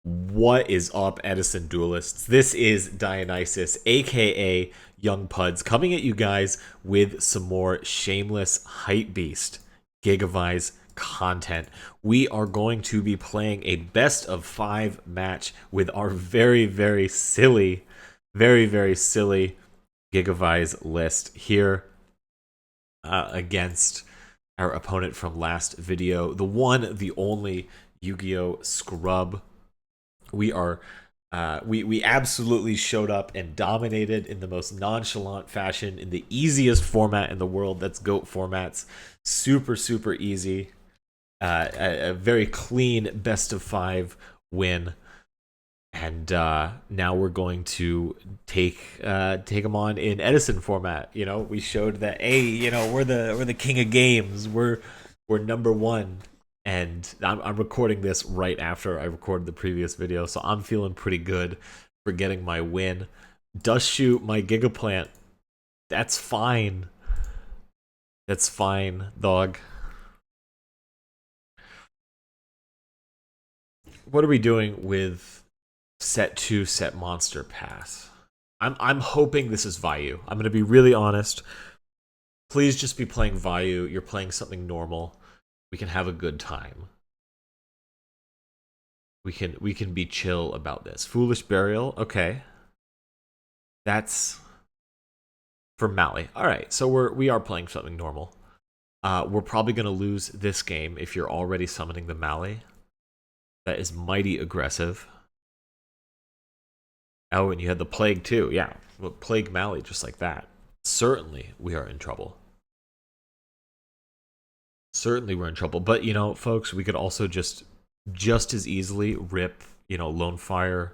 What is up, Edison duelists? This is Dionysus, aka Young Puds, coming at you guys with some more shameless hype beast GigaVise content. We are going to be playing a best of 5 match with our very silly, very silly GigaVise list here against our opponent from last video, the one, the only Yu-Gi-Oh! Scrub. We absolutely showed up and dominated in the most nonchalant fashion in the easiest format in the world. That's GOAT formats. Super easy. A very clean best of 5 win. And now we're going to take them on in Edison format. You know, we showed that, hey, you know, we're the king of games. We're number one. And I'm recording this right after I recorded the previous video, so I'm feeling pretty good for getting my win. Dust shoot my Gigaplant. That's fine. That's fine, dog. What are we doing with set 2 set monster pass? I'm hoping this is Vayu. I'm gonna be really honest. Please just be playing Vayu. You're playing something normal. We can have a good time. We can be chill about this. Foolish Burial, okay. That's for Mally. All right, so we are playing something normal. We're probably gonna lose this game if you're already summoning the Mally. That is mighty aggressive. Oh, and you had the Plague too. Yeah, well, Plague Mally just like that. Certainly, we are in trouble. Certainly, we're in trouble. But you know, folks, we could also just as easily rip, you know, Lone Fire,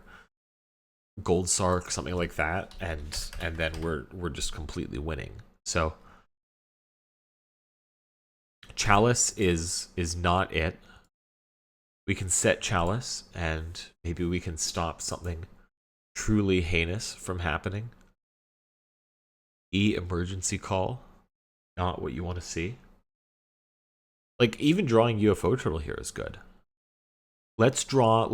Gold Sark, something like that, and then we're just completely winning. So Chalice is not it. We can set Chalice, and maybe we can stop something truly heinous from happening. Emergency call, not what you want to see. Like, even drawing UFO Turtle here is good. Let's draw.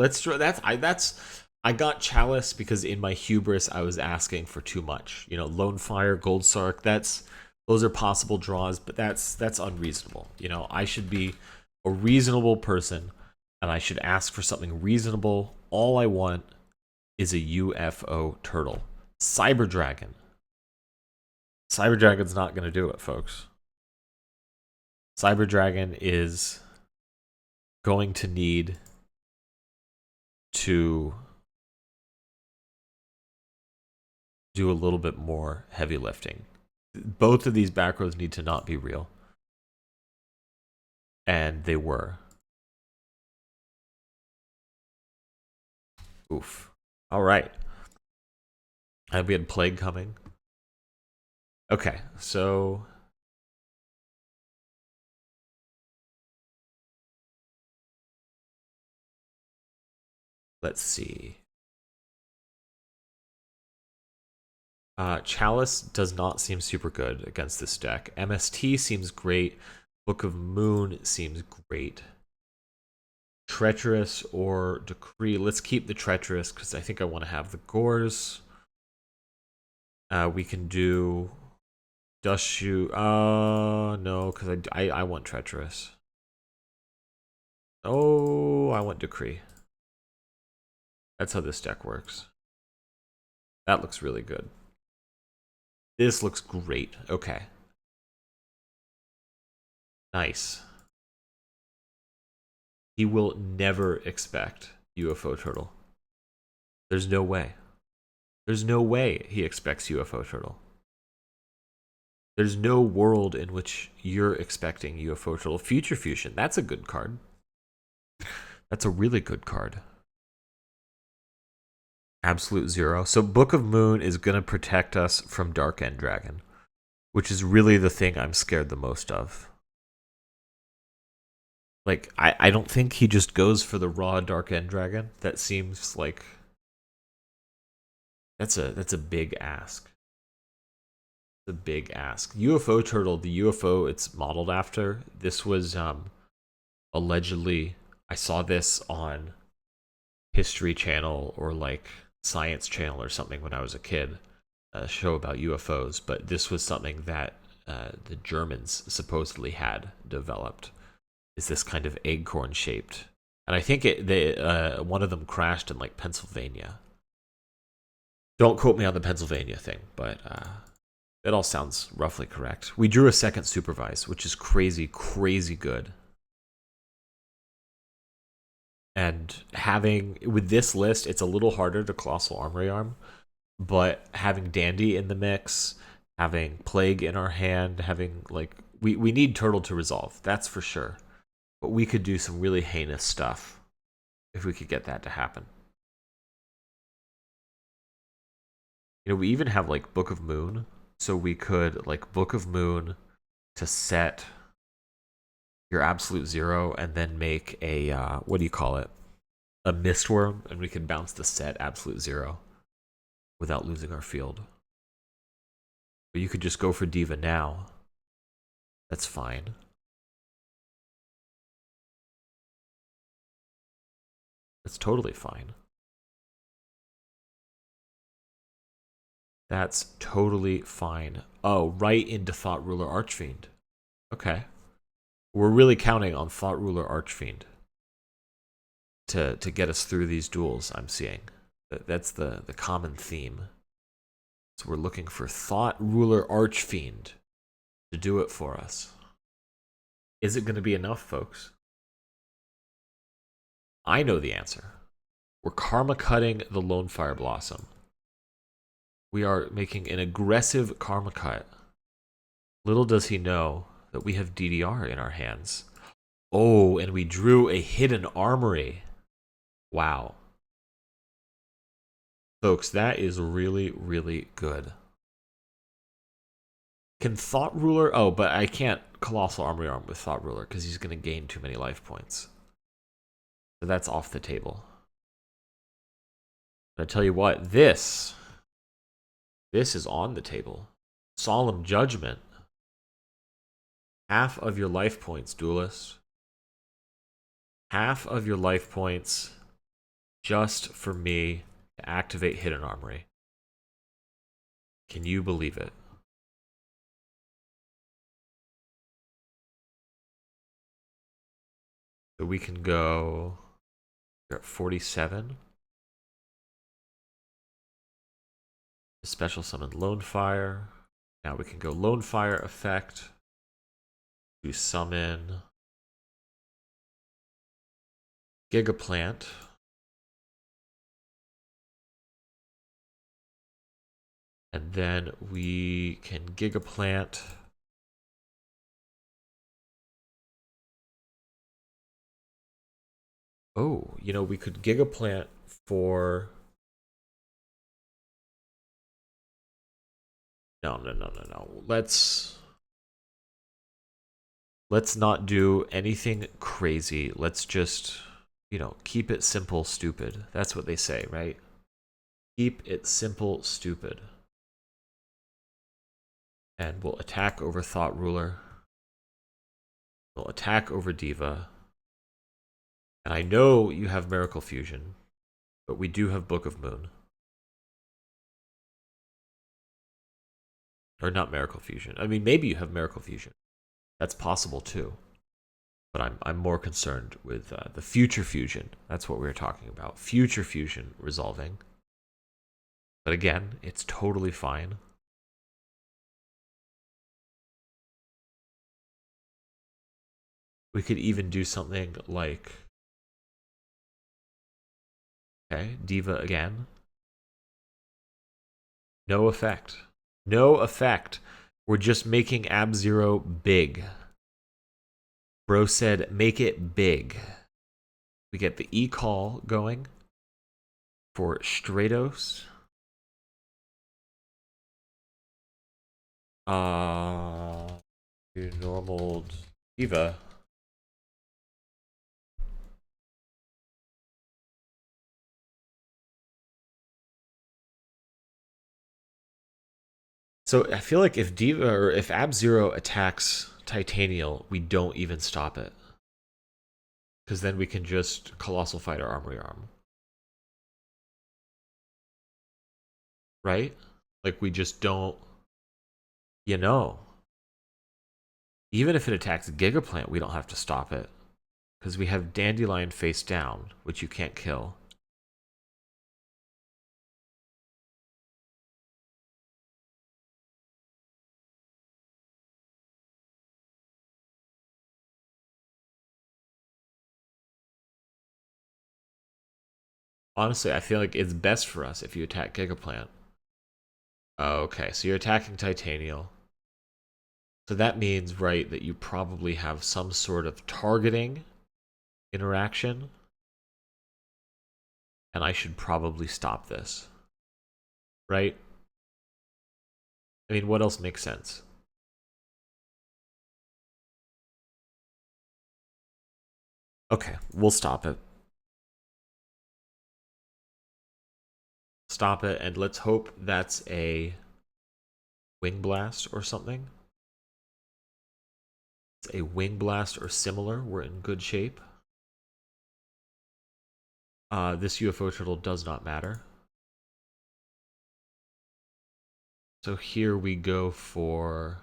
I got Chalice because in my hubris I was asking for too much. You know, Lone Fire, Gold Sark. Those are possible draws, but that's unreasonable. You know, I should be a reasonable person, and I should ask for something reasonable. All I want is a UFO Turtle. Cyber Dragon. Cyber Dragon's not going to do it, folks. Cyber Dragon is going to need to do a little bit more heavy lifting. Both of these back rows need to not be real. And they were. Oof. All right. And we had Plague coming. Okay, so let's see. Chalice does not seem super good against this deck. MST seems great. Book of Moon seems great. Treacherous or Decree. Let's keep the Treacherous because I think I want to have the Gores. We can do Dust Shoot. No, because I want Treacherous. Oh, I want Decree. That's how this deck works. That looks really good. This looks great. Okay. Nice. He will never expect UFO Turtle. There's no way. There's no way he expects UFO Turtle. There's no world in which you're expecting UFO Turtle. Future Fusion, that's a good card. That's a really good card. Absolute zero. So Book of Moon is going to protect us from Dark End Dragon, which is really the thing I'm scared the most of. Like, I don't think he just goes for the raw Dark End Dragon. That seems like that's a big ask. The big ask. UFO Turtle, the UFO it's modeled after. This was allegedly, I saw this on History Channel or like Science Channel or something when I was a kid, a show about UFOs, but this was something that the Germans supposedly had developed. Is this kind of acorn shaped, and I think one of them crashed in like Pennsylvania. Don't quote me on the Pennsylvania thing, but it all sounds roughly correct. We drew a second supervise, which is crazy, crazy good. And having, with this list, it's a little harder to Colossal Armory Arm, but having Dandy in the mix, having Plague in our hand, having, like, we need Turtle to resolve, that's for sure. But we could do some really heinous stuff if we could get that to happen. You know, we even have, like, Book of Moon, so we could, like, Book of Moon to set your absolute zero and then make a what do you call it, a mistworm, and we can bounce the set absolute zero without losing our field. But you could just go for Diva now. That's fine. That's totally fine. That's totally fine. Oh, right into Thought Ruler Archfiend. Okay. We're really counting on Thought Ruler Archfiend to get us through these duels, I'm seeing. That's the common theme. So we're looking for Thought Ruler Archfiend to do it for us. Is it going to be enough, folks? I know the answer. We're karma cutting the Lone Fire Blossom. We are making an aggressive karma cut. Little does he know that we have DDR in our hands. Oh, and we drew a hidden armory. Wow. Folks, that is really, really good. Can Thought Ruler... Oh, but I can't Colossal Armory Arm with Thought Ruler because he's going to gain too many life points. So that's off the table. But I tell you what, this is on the table. Solemn Judgment. Half of your life points, Duelist. Half of your life points just for me to activate Hidden Armory. Can you believe it? So we can go... We're at 47. Special summon Lone Fire. Now we can go Lone Fire effect to summon Gigaplant. And then we can Gigaplant oh, you know, we could Gigaplant for... No. Let's not do anything crazy. Let's just, you know, keep it simple, stupid. That's what they say, right? Keep it simple, stupid. And we'll attack over Thought Ruler. We'll attack over Diva. And I know you have Miracle Fusion, but we do have Book of Moon. Or not Miracle Fusion. I mean, maybe you have Miracle Fusion. That's possible too. But I'm more concerned with the Future Fusion. That's what we were talking about. Future Fusion resolving. But again, it's totally fine. We could even do something like... Okay, Diva again. No effect. No effect. We're just making Ab-Zero big. Bro said, make it big. We get the E-Call going for Stratos. Your normal Diva. So I feel like if Diva or if Ab-Zero attacks Titanial, we don't even stop it. Because then we can just Colossal Fighter Armory Arm. right? Like we just don't, you know. Even if it attacks Gigaplant, we don't have to stop it. Because we have Dandelion face down, which you can't kill. Honestly, I feel like it's best for us if you attack Gigaplant. Oh, okay, so you're attacking Titanial. So that means, right, that you probably have some sort of targeting interaction. And I should probably stop this. Right? I mean, what else makes sense? Okay, we'll stop it. Stop it, and let's hope that's a wing blast or something. It's a wing blast or similar. We're in good shape. This UFO turtle does not matter. So here we go for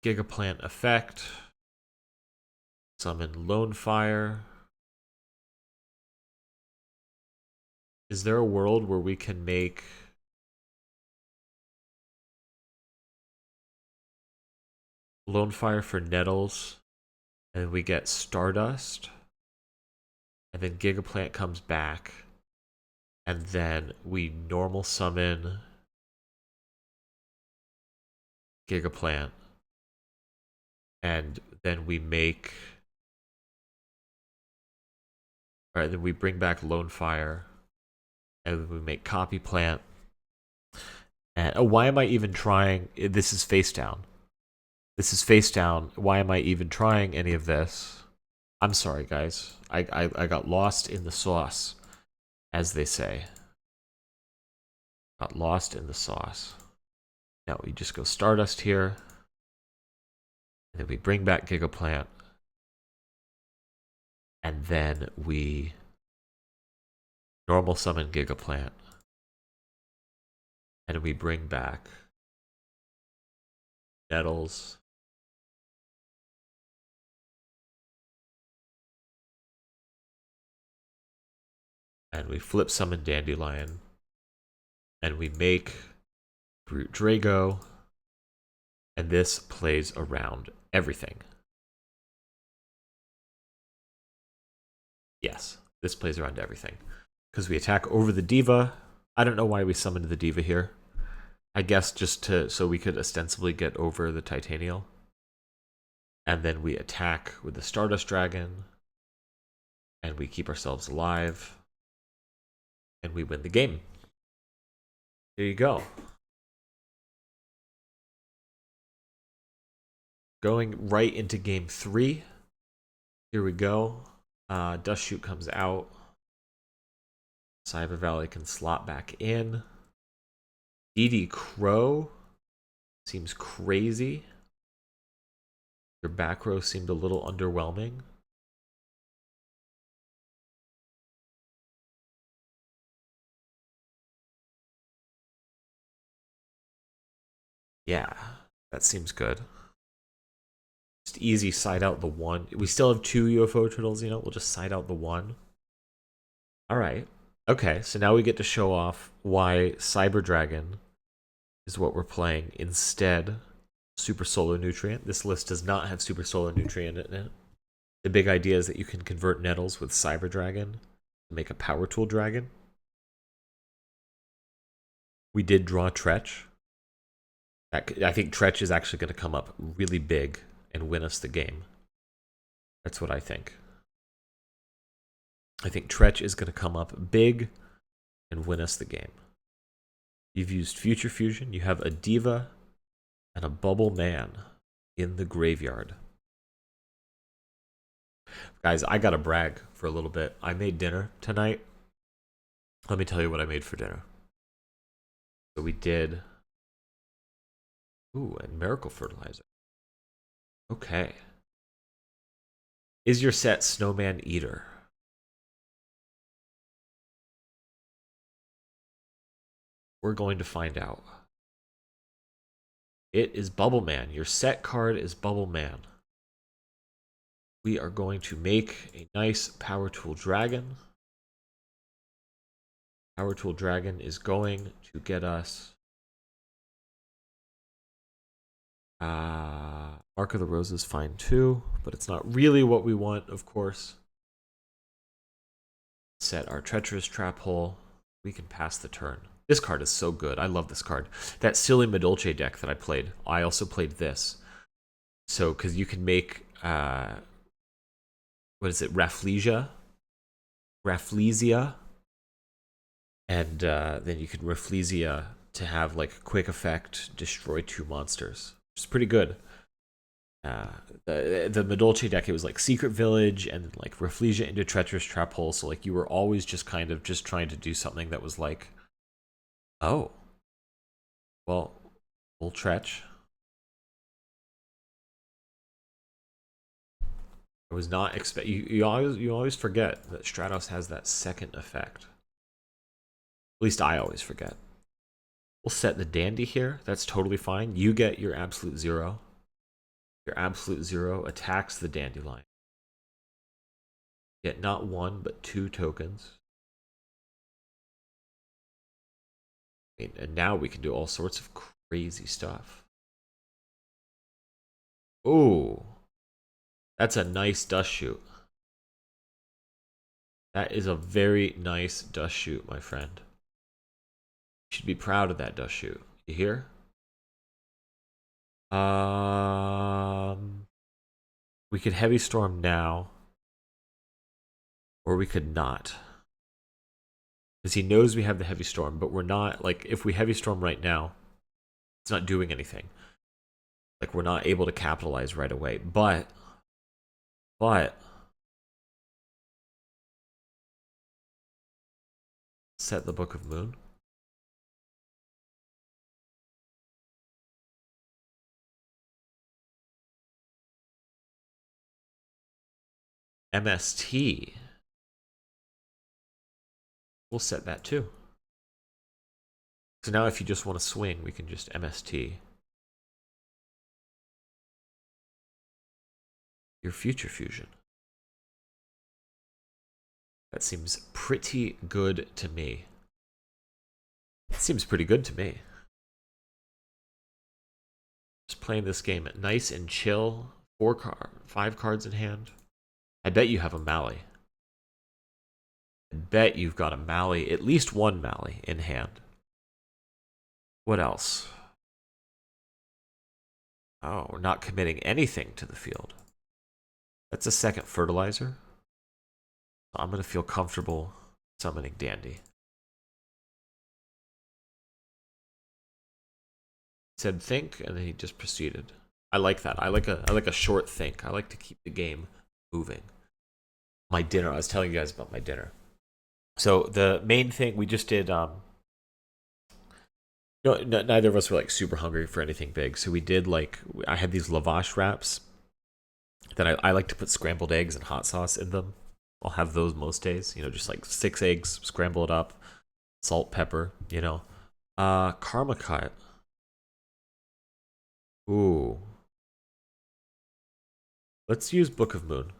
Gigaplant effect. Summon Lone Fire. Is there a world where we can make Lone Fire for Nettles and we get Stardust? And then Gigaplant comes back. And then we normal summon Gigaplant. And then we make... Alright, then we bring back Lone Fire. And then we make Copy Plant. And why am I even trying? This is face down. This is face down. Why am I even trying any of this? I'm sorry, guys. I got lost in the sauce, as they say. Got lost in the sauce. Now we just go Stardust here. And then we bring back Gigaplant. And then we normal summon Gigaplant. And we bring back Nettles. And we flip summon Dandelion. And we make Brute Drago. And this plays around everything. Yes, this plays around everything. Because we attack over the Diva. I don't know why we summoned the Diva here. I guess just so we could ostensibly get over the Titanial. And then we attack with the Stardust Dragon. And we keep ourselves alive. And we win the game. There you go. Going right into game 3. Here we go. Dust Shoot comes out. Cyber Valley can slot back in. DD Crow seems crazy. Your back row seemed a little underwhelming. Yeah, that seems good. Just easy side out the one. We still have 2 UFO turtles, you know? We'll just side out the one. Alright. Okay, so now we get to show off why Cyber Dragon is what we're playing instead Super Solar Nutrient. This list does not have Super Solar Nutrient in it. The big idea is that you can convert Nettles with Cyber Dragon to make a Power Tool Dragon. We did draw Tretch. I think Tretch is actually going to come up really big and win us the game. That's what I think. I think Tretch is going to come up big and win us the game. You've used Future Fusion. You have a Diva and a Bubble Man in the graveyard. Guys, I gotta brag for a little bit. I made dinner tonight. Let me tell you what I made for dinner. So we did... Ooh, and Miracle Fertilizer. Okay. Is your set Snowman Eater? We're going to find out. It is Bubble Man. Your set card is Bubble Man. We are going to make a nice Power Tool Dragon. Power Tool Dragon is going to get us Mark of the Roses, fine too, but it's not really what we want, of course. Set our Treacherous Trap Hole. We can pass the turn. This card is so good. I love this card. That silly Madolche deck that I played, I also played this. So, because you can make, what is it, Rafflesia? And then you can Rafflesia to have like a quick effect, destroy 2 monsters. It's pretty good. The Madolche deck, it was like Secret Village and then like Rafflesia into Treacherous Trap Hole. So like you were always just kind of just trying to do something that was like, oh, well, we'll Tretch. I was not expect you always forget that Stratos has that second effect. At least I always forget. We'll set the Dandy here. That's totally fine. You get your absolute 0. Your absolute 0 attacks the Dandelion. Get not 1 but 2 tokens. And now we can do all sorts of crazy stuff. Oh, that's a nice dust shoot. That is a very nice dust shoot, my friend. You should be proud of that dust shoot. You hear? We could Heavy Storm now, or we could not. Because he knows we have the Heavy Storm, but we're not, like, if we Heavy Storm right now, it's not doing anything. Like, we're not able to capitalize right away. But, set the Book of Moon. MST. We'll set that too. So now if you just want to swing, we can just MST. Your Future Fusion. That seems pretty good to me. It seems pretty good to me. Just playing this game nice and chill. 5 cards in hand. I bet you have a Mally. I bet you've got a Mally, at least 1 Mally in hand. What else? Oh, we're not committing anything to the field. That's a second fertilizer. I'm going to feel comfortable summoning Dandy. Said think, and then he just proceeded. I like that. I like a short think. I like to keep the game moving. My dinner. I was telling you guys about my dinner. So the main thing we just did. Neither of us were like super hungry for anything big, so we did like I had these lavash wraps that I like to put scrambled eggs and hot sauce in them. I'll have those most days. Just like 6 eggs, scramble it up, salt, pepper. Karma cut. Ooh. Let's use Book of Moon.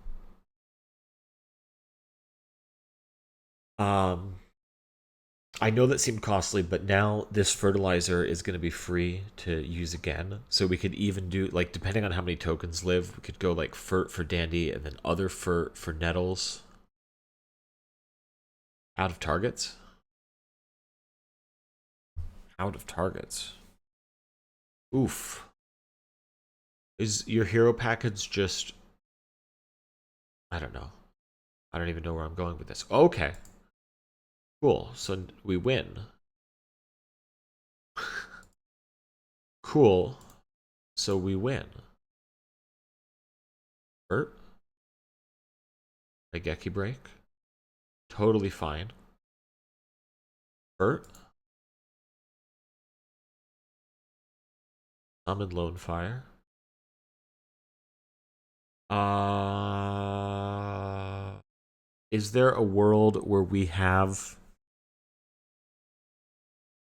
I know that seemed costly, but now this fertilizer is going to be free to use again. So we could even do, like, depending on how many tokens live, we could go like Fert for Dandy and then other Fert for Nettles. Out of targets? Out of targets. Oof. Is your hero package just... I don't know. I don't even know where I'm going with this. Okay. Cool. So we win. Cool. So we win. Hurt. Raigeki break. Totally fine. Hurt. Summon Lone Fire. Is there a world where we have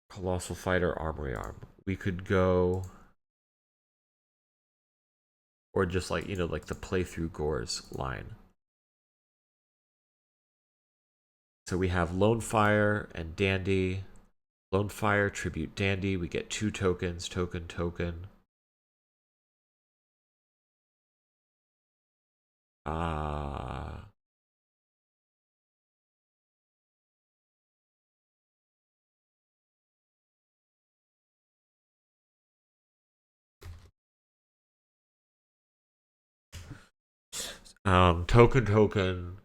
Colossal Fighter, Armory Arm. We could go, or just like, you know, like the playthrough Gores line. So we have Lone Fire and Dandy. Lone Fire, Tribute Dandy. We get 2 tokens, token, token. Token, token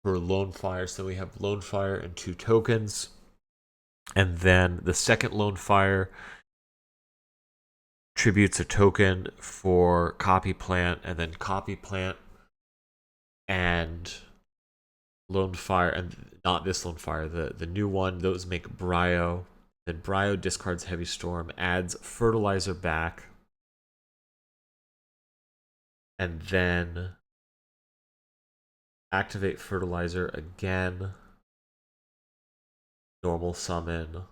for Lone Fire. So we have Lone Fire and 2 tokens. And then the second Lone Fire tributes a token for Copy Plant, and then Copy Plant and Lone Fire, and not this Lone Fire, the new one, those make Bryo. Then Bryo discards Heavy Storm, adds Fertilizer back, and then activate Fertilizer again. Normal summon,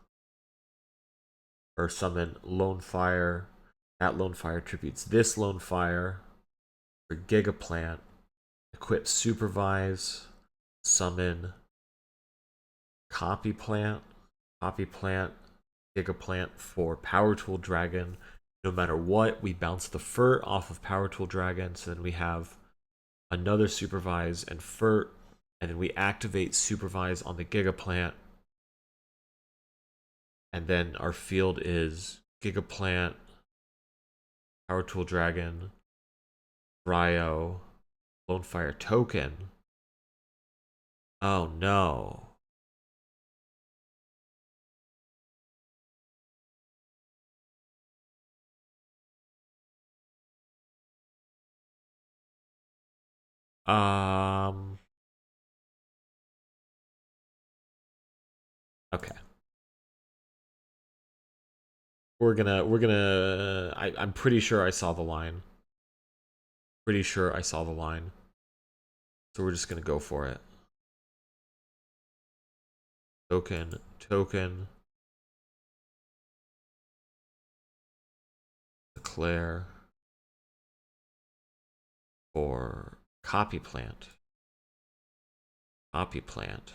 or summon Lone Fire. That Lone Fire tributes this Lone Fire for Gigaplant. Equip Supervise, summon Copy Plant, Gigaplant for Power Tool Dragon. No matter what, we bounce the Furt off of Power Tool Dragon, so then we have another Supervise and Furt, and then we activate Supervise on the Gigaplant, and then our field is Gigaplant, Power Tool Dragon, Bryo, Lone Fire token. Oh no. Okay. I'm pretty sure I saw the line. Pretty sure I saw the line. So we're just gonna go for it. Token, token. Declare for Copy Plant. Copy Plant.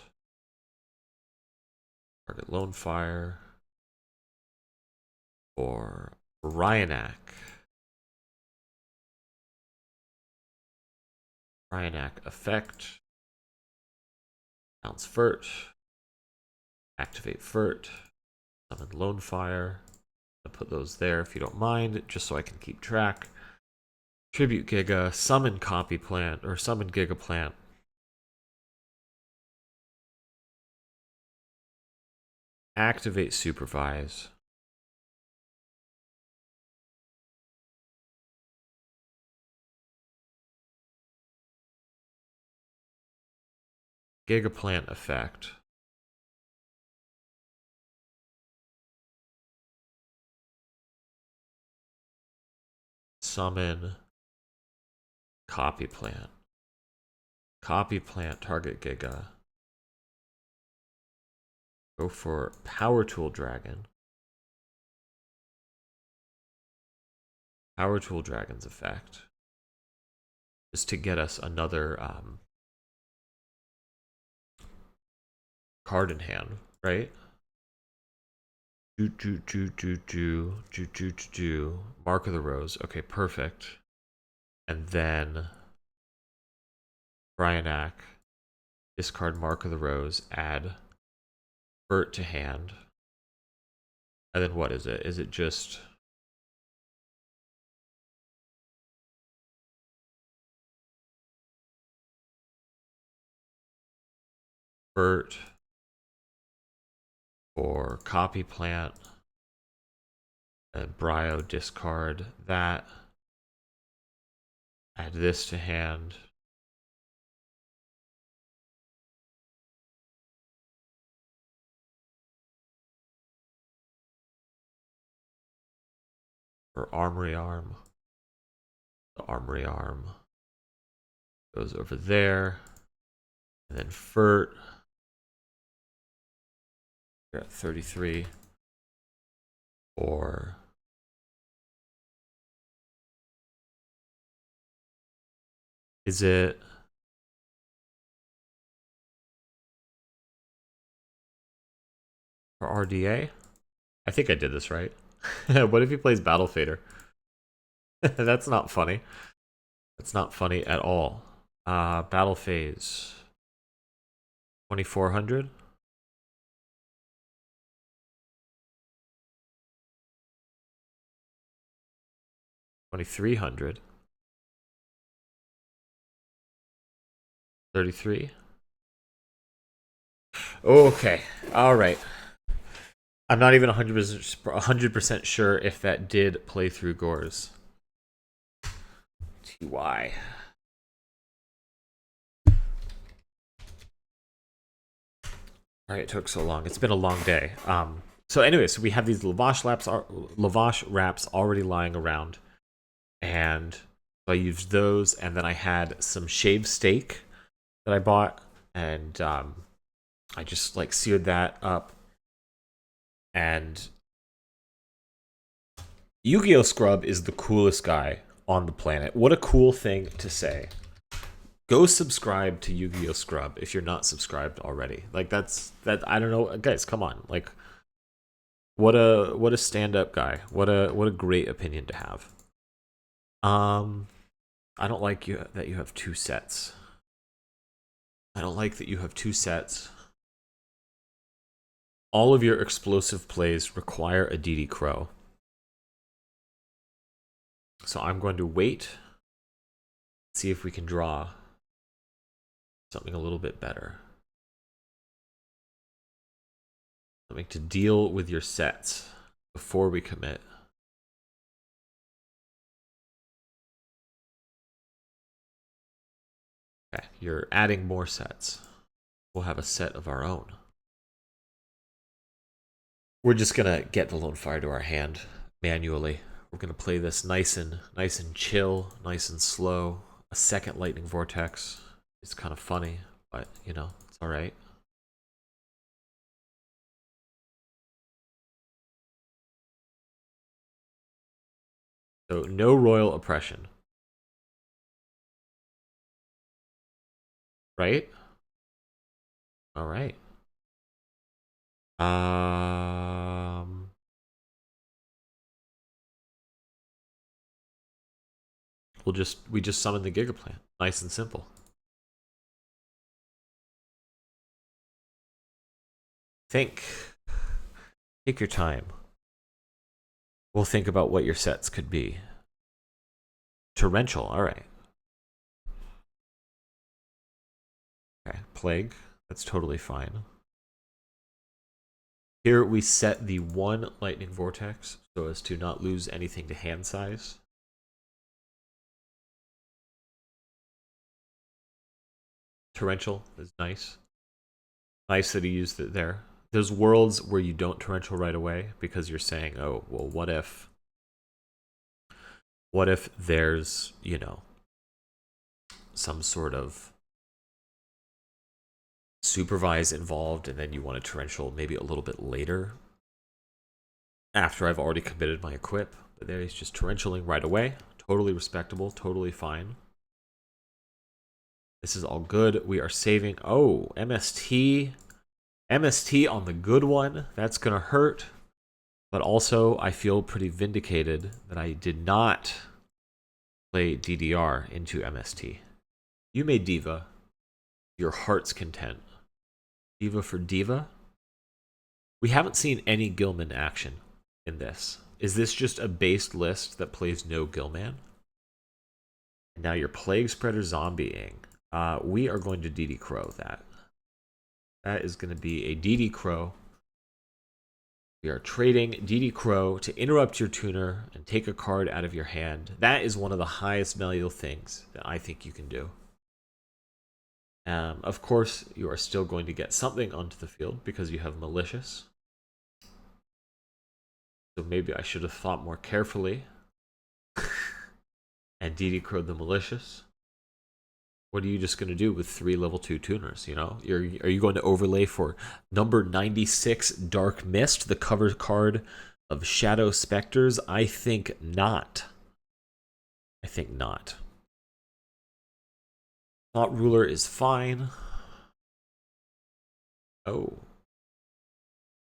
Target Lone Fire. For Ryanak. Ryanak effect. Bounce Furt. Activate Furt. Summon Lone Fire. I'll put those there if you don't mind, just so I can keep track. Tribute Giga, summon Copy Plant, or summon Giga Plant. Activate Supervise. Giga Plant effect. Summon Copy Plant. Copy Plant, target Giga. Go for Power Tool Dragon. Power Tool Dragon's effect is to get us another card in hand, right? Mark of the Rose. Okay, perfect. And then Bryanak, discard Mark of the Rose, add Furt to hand. And then what is it? Is it just Furt for Copy Plant, and Bryo, discard that, add this to hand, for Armory Arm. The Armory Arm goes over there, and then Furt. You're at 33. Or is it for RDA? I think I did this right. What if he plays Battle Fader? That's not funny. That's not funny at all. Battle phase 2400. 2300. 33. Okay. All right. I'm not even 100% sure if that did play through Gores. TY. Alright, it took so long. It's been a long day. So anyway, so we have these lavash wraps already lying around. And I used those, and then I had some shaved steak that I bought, and I just like seared that up. And Yu-Gi-Oh! Scrub is the coolest guy on the planet. What a cool thing to say. Go subscribe to Yu-Gi-Oh! Scrub if you're not subscribed already. Like that I don't know, guys, come on. Like what a stand-up guy. What a great opinion to have. I don't like that you have two sets. I don't like that you have two sets. All of your explosive plays require a DD Crow. So I'm going to wait, see if we can draw something a little bit better. Something to deal with your sets before we commit. Okay, you're adding more sets. We'll have a set of our own. We're just gonna get the Lone Fire to our hand manually. We're gonna play this nice and chill, nice and slow. A second Lightning Vortex. It's kind of funny, but you know, it's all right. So no royal oppression, right? All right. We just summon the Giga Plant. Nice and simple. Think. Take your time. We'll think about what your sets could be. Torrential, alright. Okay, Plague. That's totally fine. Here we set the one Lightning Vortex so as to not lose anything to hand size. Torrential is nice. Nice that he used it there. There's worlds where you don't torrential right away because you're saying, oh, well, what if there's, you know, some sort of supervise involved and then you want to torrential maybe a little bit later after I've already committed my equip. But there he's just torrentialing right away. Totally respectable, totally fine. This is all good. We are saving. Oh, MST. MST on the good one. That's going to hurt. But also, I feel pretty vindicated that I did not play DDR into MST. You made Diva. Your heart's content. Diva for Diva. We haven't seen any Gilman action in this. Is this just a based list that plays no Gilman? Now you're Plague Spreader zombieing. We are going to DD Crow that. That is going to be a DD Crow. We are trading DD Crow to interrupt your tuner and take a card out of your hand. That is one of the highest value things that I think you can do. Of course, you are still going to get something onto the field because you have Malicious. So maybe I should have thought more carefully and DD Crowed the Malicious. What are you just going to do with 3 level 2 tuners, you know? Are you going to overlay for number 96 Dark Mist, the cover card of shadow specters? I think not. I think not. Thought ruler is fine. Oh.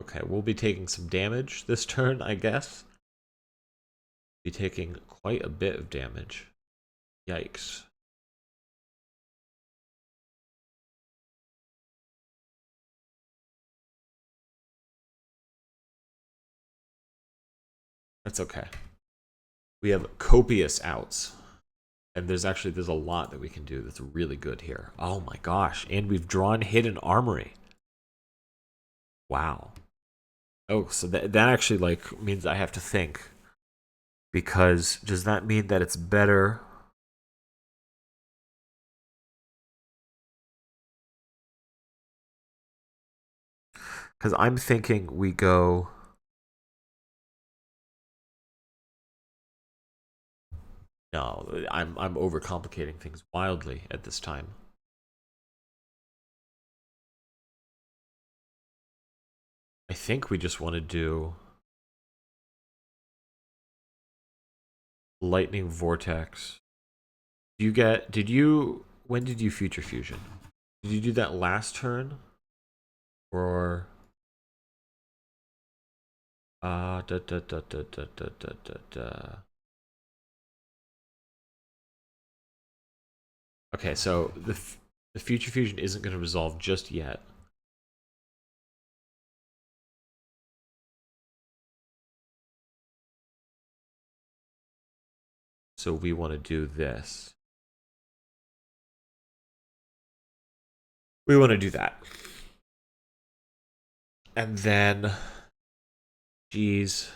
Okay, we'll be taking some damage this turn, I guess. Be taking quite a bit of damage. Yikes. That's okay. We have copious outs. And there's a lot that we can do that's really good here. Oh my gosh. And we've drawn hidden armory. Wow. Oh, so that actually like means I have to think. Because does that mean that it's better? Because I'm thinking we go. No, I'm overcomplicating things wildly at this time. I think we just want to do lightning vortex. When did you future fusion? Did you do that last turn? Or da da da da da da da da da. Okay, so the future fusion isn't going to resolve just yet. So we want to do this. We want to do that. And then, geez,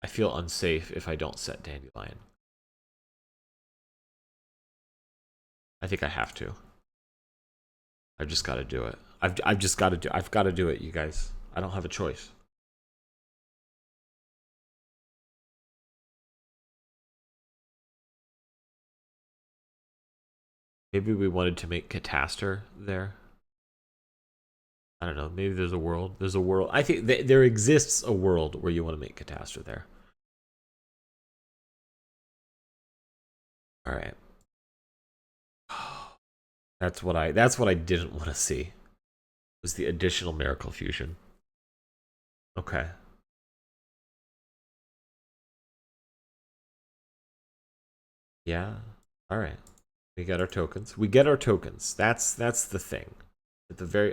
I feel unsafe if I don't set Dandelion. I think I have to. I've just got to do it. I've just got to do. I've got to do it, you guys. I don't have a choice. Maybe we wanted to make Catastor there. I don't know. Maybe there's a world. There's a world. I think there exists a world where you want to make Catastor there. All right. That's what I didn't want to see. Was the additional miracle fusion. Okay. Yeah. All right. We got our tokens. We get our tokens. That's the thing. At the very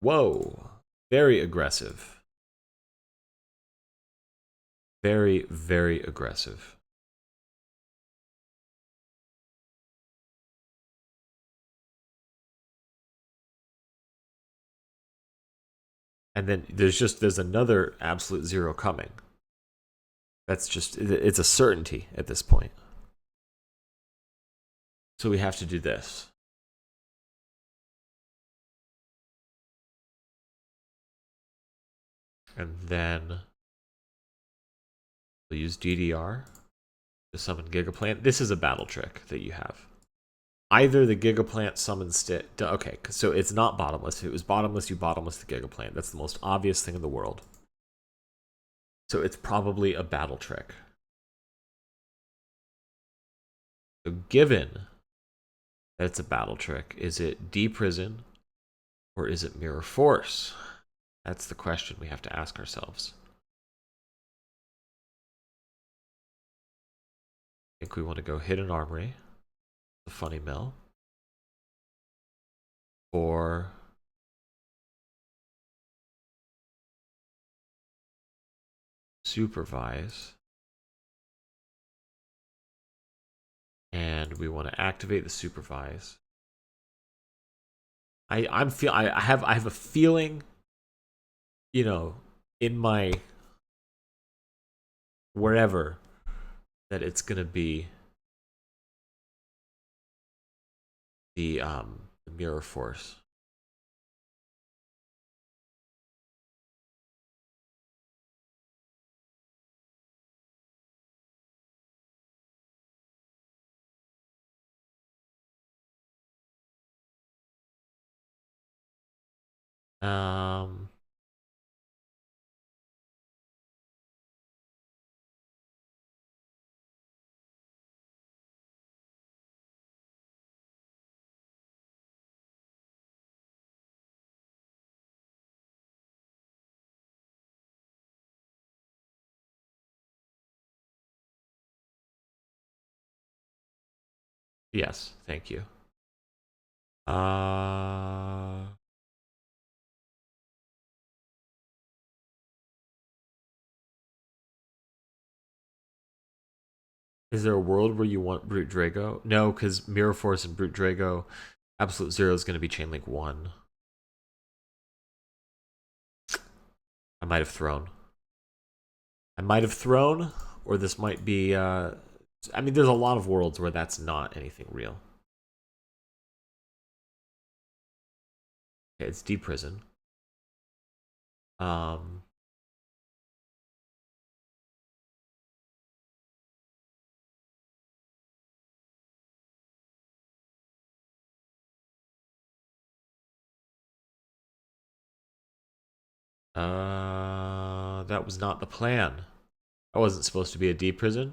whoa. Very aggressive. Very, very aggressive. And then there's another absolute zero coming. That's just it's a certainty at this point. So we have to do this. And then we'll use DDR to summon Gigaplant. This is a battle trick that you have. Either the Gigaplant summons okay, so it's not bottomless. If it was bottomless, you bottomless the Gigaplant. That's the most obvious thing in the world. So it's probably a battle trick. So given that it's a battle trick, is it deprison or is it mirror force? That's the question we have to ask ourselves. I think we want to go hidden armory, the funny mill, or supervise. And we want to activate the supervise. I have a feeling, you know, in my wherever that it's gonna be the mirror force. Um Yes, thank you. Uh, is there a world where you want Brute Drago? No, because Mirror Force and Brute Drago, Absolute Zero is going to be Chainlink 1. I might have thrown. Or this might be. I mean, there's a lot of worlds where that's not anything real. Okay, it's deprison. Um, that was not the plan. I wasn't supposed to be a deprison.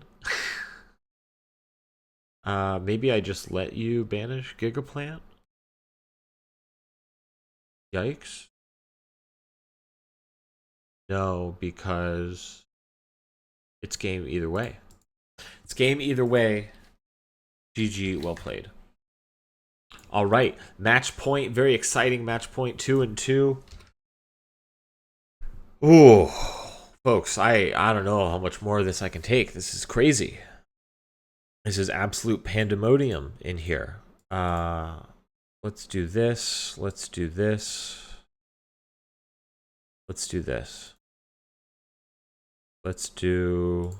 Maybe I just let you banish Gigaplant? Yikes. No, because it's game either way. It's game either way. GG, well played. All right, match point, very exciting match point, 2 and 2. Ooh, folks, I don't know how much more of this I can take. This is crazy. This is absolute pandemonium in here. Let's do this. Let's do this. Let's do this. Let's do...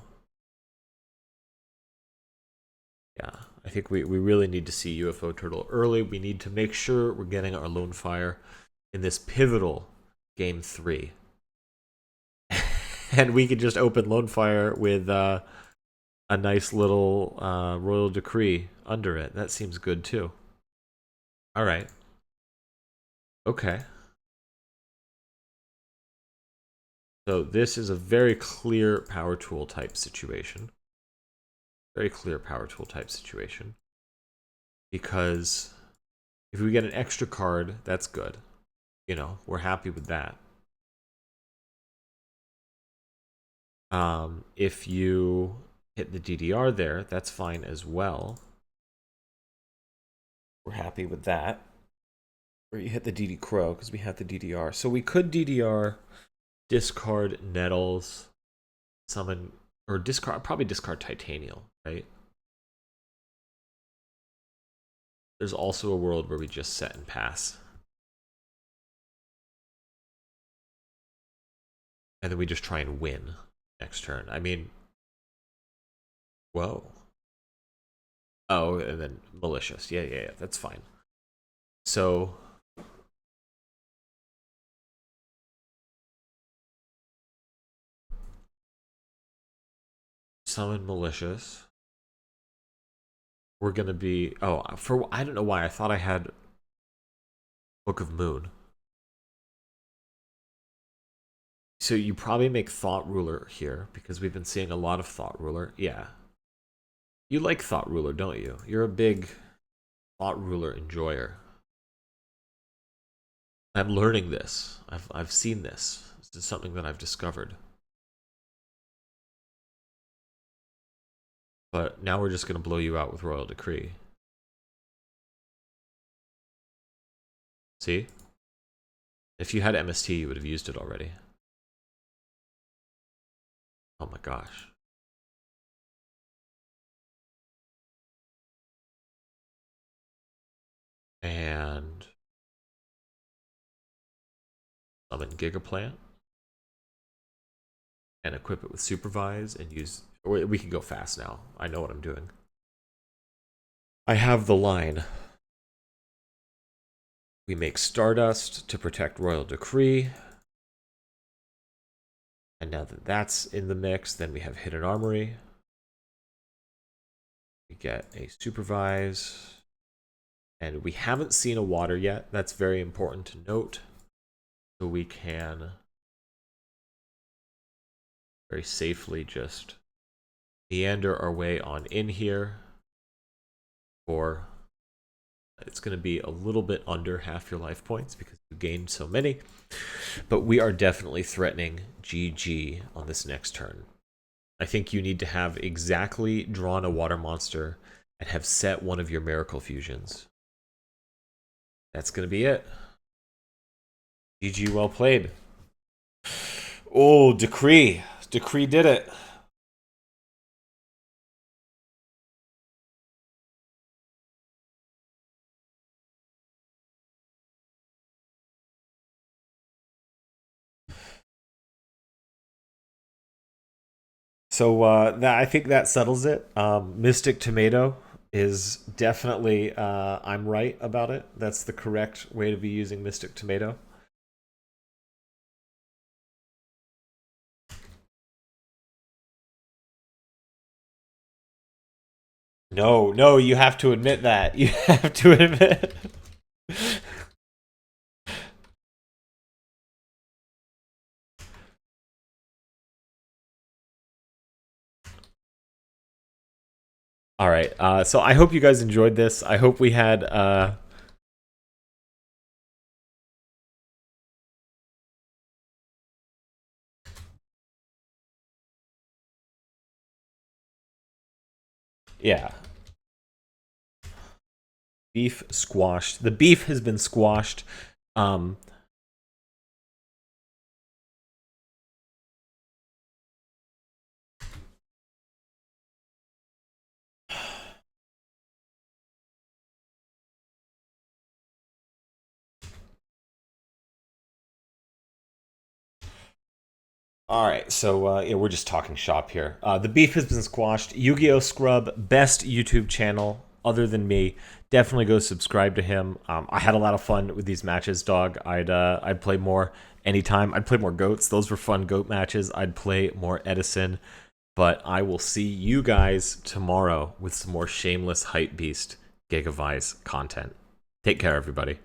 Yeah, I think we really need to see UFO Turtle early. We need to make sure we're getting our Lone Fire in this pivotal Game 3. And we could just open Lone Fire with a nice little Royal Decree under it. That seems good too. All right. Okay. So this is a very clear power tool type situation. Very clear power tool type situation. Because if we get an extra card, that's good. You know, we're happy with that. If you hit the DDR there, that's fine as well. We're happy with that. Or you hit the DD Crow because we have the DDR. So we could DDR, discard Nettles, summon, or discard, probably discard Titanial, right? There's also a world where we just set and pass. And then we just try and win next turn. I mean, whoa. Oh, and then malicious. Yeah, that's fine. So summon malicious. We're gonna be I don't know why I thought I had Book of Moon. So you probably make Thought Ruler here because we've been seeing a lot of Thought Ruler. Yeah. You like Thought Ruler, don't you? You're a big Thought Ruler enjoyer. I'm learning this. I've seen this. This is something that I've discovered. But now we're just going to blow you out with Royal Decree. See? If you had MST, you would have used it already. Oh my gosh. And summon Gigaplant. And equip it with Supervise and use... Or we can go fast now. I know what I'm doing. I have the line. We make Stardust to protect Royal Decree. And now that that's in the mix, then we have Hidden Armory. We get a Supervise. And we haven't seen a water yet. That's very important to note. So we can very safely just meander our way on in here. Or it's going to be a little bit under half your life points because you gained so many. But we are definitely threatening GG on this next turn. I think you need to have exactly drawn a water monster and have set one of your miracle fusions. That's going to be it. GG, well played. Oh, Decree. Decree did it. So I think that settles it. Mystic Tomato is definitely, I'm right about it. That's the correct way to be using Mystic Tomato. No, no, you have to admit that. You have to admit. All right. So I hope you guys enjoyed this. I hope we had. Yeah. Beef squashed. The beef has been squashed. Um, all right, so yeah, we're just talking shop here. The beef has been squashed. Yu-Gi-Oh! Scrub, best YouTube channel other than me. Definitely go subscribe to him. I had a lot of fun with these matches, dog. I'd play more anytime. I'd play more goats. Those were fun goat matches. I'd play more Edison. But I will see you guys tomorrow with some more shameless hype beast GigaVise content. Take care, everybody.